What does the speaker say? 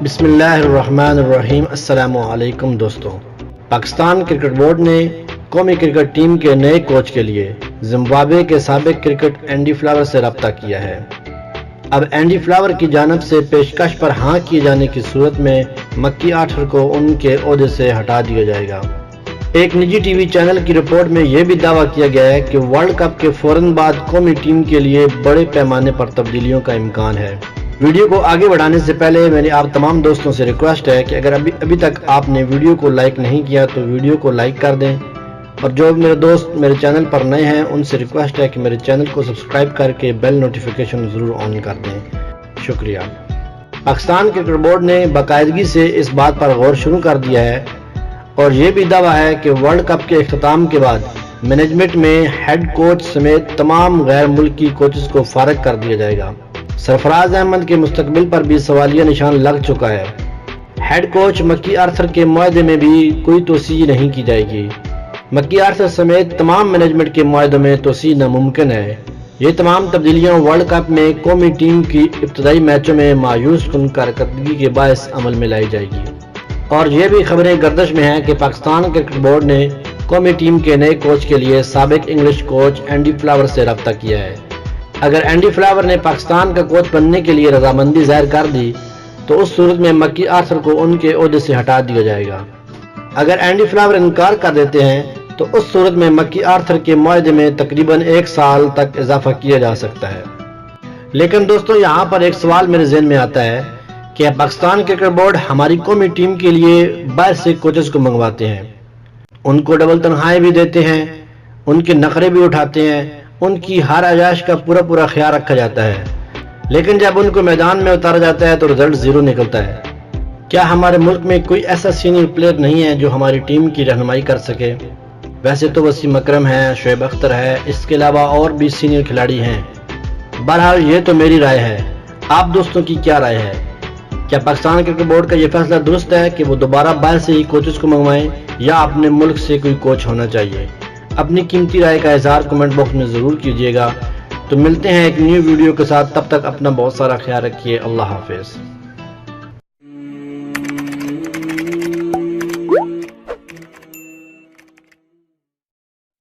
بسم اللہ الرحمن الرحیم۔ السلام علیکم دوستوں، پاکستان کرکٹ بورڈ نے قومی کرکٹ ٹیم کے نئے کوچ کے لیے زمبابوے کے سابق کرکٹ اینڈی فلاور سے رابطہ کیا ہے۔ اب اینڈی فلاور کی جانب سے پیشکش پر ہاں کیے جانے کی صورت میں مکی آٹھر کو ان کے عہدے سے ہٹا دیا جائے گا۔ ایک نجی ٹی وی چینل کی رپورٹ میں یہ بھی دعویٰ کیا گیا ہے کہ ورلڈ کپ کے فوراً بعد قومی ٹیم کے لیے بڑے پیمانے پر تبدیلیوں کا امکان ہے۔ ویڈیو کو آگے بڑھانے سے پہلے میری آپ تمام دوستوں سے ریکویسٹ ہے کہ اگر ابھی تک آپ نے ویڈیو کو لائک نہیں کیا تو ویڈیو کو لائک کر دیں، اور جو میرے دوست میرے چینل پر نئے ہیں ان سے ریکویسٹ ہے کہ میرے چینل کو سبسکرائب کر کے بیل نوٹیفیکیشن ضرور آن کر دیں۔ شکریہ۔ پاکستان کرکٹ بورڈ نے باقاعدگی سے اس بات پر غور شروع کر دیا ہے اور یہ بھی دعویٰ ہے کہ ورلڈ کپ کے اختتام کے بعد مینجمنٹ میں ہیڈ کوچ سمیت تمام غیر ملکی کوچز کو فارغ کر دیا جائے گا۔ سرفراز احمد کے مستقبل پر بھی سوالیہ نشان لگ چکا ہے۔ ہیڈ کوچ مکی آرتھر کے معاہدے میں بھی کوئی توسیع نہیں کی جائے گی۔ مکی آرتھر سمیت تمام مینجمنٹ کے معاہدوں میں توسیع ناممکن ہے۔ یہ تمام تبدیلیاں ورلڈ کپ میں قومی ٹیم کی ابتدائی میچوں میں مایوس کن کارکردگی کے باعث عمل میں لائی جائے گی۔ اور یہ بھی خبریں گردش میں ہیں کہ پاکستان کرکٹ بورڈ نے قومی ٹیم کے نئے کوچ کے لیے سابق انگلش کوچ اینڈی فلاور سے رابطہ کیا ہے۔ اگر اینڈی فلاور نے پاکستان کا کوچ بننے کے لیے رضامندی ظاہر کر دی تو اس صورت میں مکی آرتھر کو ان کے عہدے سے ہٹا دیا جائے گا۔ اگر اینڈی فلاور انکار کر دیتے ہیں تو اس صورت میں مکی آرتھر کے معاہدے میں تقریباً 1 سال تک اضافہ کیا جا سکتا ہے۔ لیکن دوستوں، یہاں پر ایک سوال میرے ذہن میں آتا ہے کہ پاکستان کرکٹ بورڈ ہماری قومی ٹیم کے لیے باہر سے کوچز کو منگواتے ہیں، ان کو ڈبل تنخواہیں بھی دیتے ہیں، ان کے نخرے بھی اٹھاتے ہیں، ان کی ہر عیاش کا پورا خیال رکھا جاتا ہے، لیکن جب ان کو میدان میں اتارا جاتا ہے تو رزلٹ 0 نکلتا ہے۔ کیا ہمارے ملک میں کوئی ایسا سینئر پلیئر نہیں ہے جو ہماری ٹیم کی رہنمائی کر سکے؟ ویسے تو وسیم اکرم ہے، شعیب اختر ہے، اس کے علاوہ اور بھی سینئر کھلاڑی ہیں۔ بہرحال یہ تو میری رائے ہے، آپ دوستوں کی کیا رائے ہے؟ کیا پاکستان کرکٹ بورڈ کا یہ فیصلہ درست ہے کہ وہ دوبارہ باہر سے ہی کوچز کو منگوائیں یا اپنے ملک سے کوئی کوچ ہونا چاہیے؟ اپنی قیمتی رائے کا اظہار کمنٹ باکس میں ضرور کیجیے گا۔ تو ملتے ہیں ایک نیو ویڈیو کے ساتھ، تب تک اپنا بہت سارا خیال رکھیے۔ اللہ حافظ۔